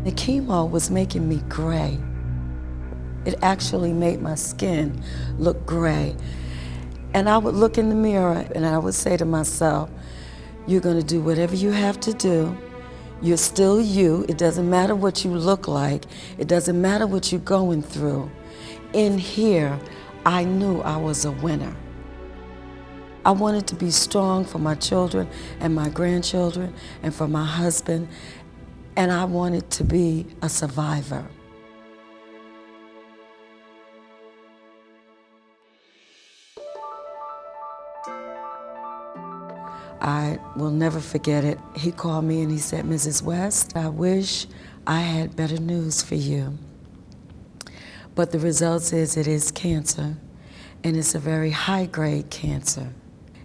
The chemo was making me gray. It actually made my skin look gray. And I would look in the mirror and I would say to myself, you're gonna do whatever you have to do. You're still you. It doesn't matter what you look like. It doesn't matter what you're going through. In here, I knew I was a winner. I wanted to be strong for my children and my grandchildren and for my husband, and I wanted to be a survivor. I will never forget it. He called me and he said, Mrs. West, I wish I had better news for you. But the results is it is cancer, and it's a very high-grade cancer.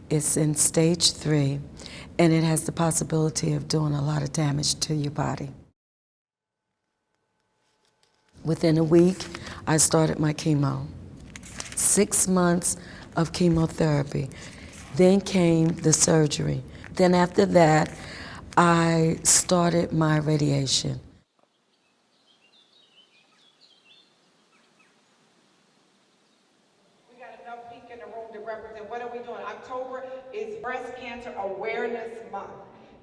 It's in stage 3, and it has the possibility of doing a lot of damage to your body. Within a week, I started my chemo. 6 months of chemotherapy. Then came the surgery. Then after that, I started my radiation. We got enough pink in the room to represent. What are we doing? October is Breast Cancer Awareness Month.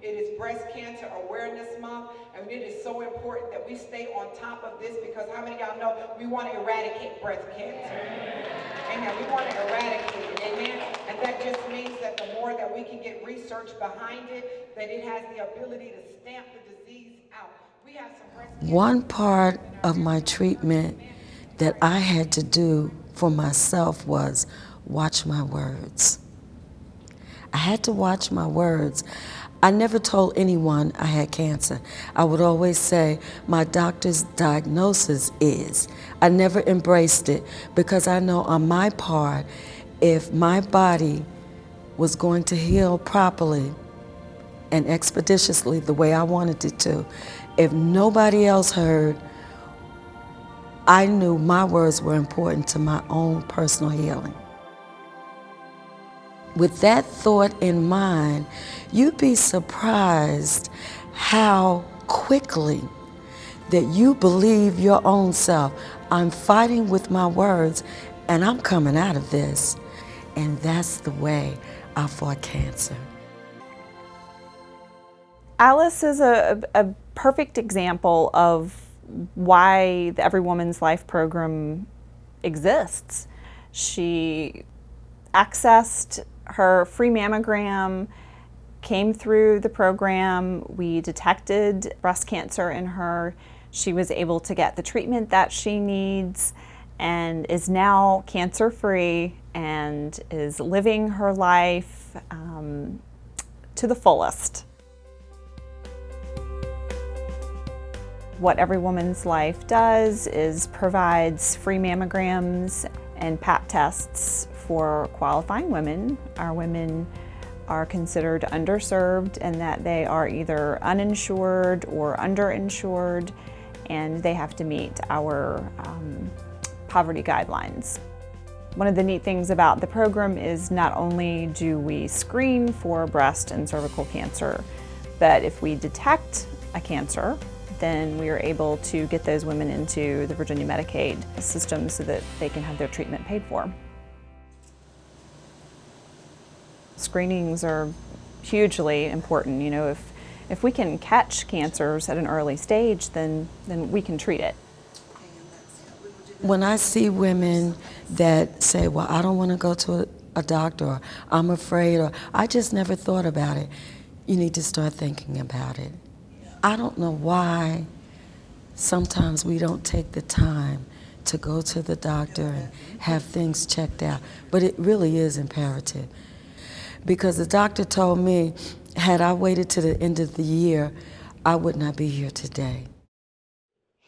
It is Breast Cancer Awareness Month, and it is so important that we stay on top of this, because how many of y'all know we want to eradicate breast cancer? Amen. We want to eradicate it. Amen. And that just means that the more that we can get research behind it, that it has the ability to stamp the disease out. We have some breast cancer. One part of my treatment that I had to do for myself was watch my words. I had to watch my words. I never told anyone I had cancer. I would always say my doctor's diagnosis is. I never embraced it, because I know on my part, if my body was going to heal properly and expeditiously the way I wanted it to, if nobody else heard, I knew my words were important to my own personal healing. With that thought in mind, you'd be surprised how quickly that you believe your own self. I'm fighting with my words, and I'm coming out of this. And that's the way I fought cancer. Alice is a perfect example of why the Every Woman's Life program exists. She accessed her free mammogram, came through the program. We detected breast cancer in her. She was able to get the treatment that she needs and is now cancer-free and is living her life to the fullest. What Every Woman's Life does is provides free mammograms and Pap tests for qualifying women. Our women are considered underserved in that they are either uninsured or underinsured, and they have to meet our poverty guidelines. One of the neat things about the program is not only do we screen for breast and cervical cancer, but if we detect a cancer, then we are able to get those women into the Virginia Medicaid system so that they can have their treatment paid for. Screenings are hugely important. You know, if we can catch cancers at an early stage, then we can treat it. When I see women that say, well, I don't want to go to a doctor, or I'm afraid, or I just never thought about it, you need to start thinking about it. I don't know why sometimes we don't take the time to go to the doctor and have things checked out, but it really is imperative. Because the doctor told me, had I waited to the end of the year, I would not be here today.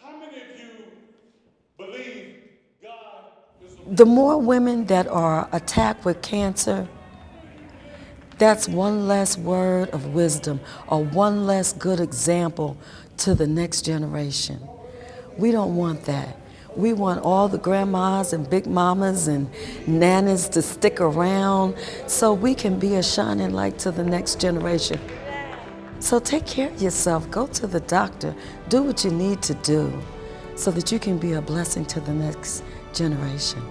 How many of you believe God is The more women that are attacked with cancer, that's one less word of wisdom or one less good example to the next generation. We don't want that. We want all the grandmas and big mamas and nannies to stick around so we can be a shining light to the next generation. So take care of yourself. Go to the doctor. Do what you need to do so that you can be a blessing to the next generation.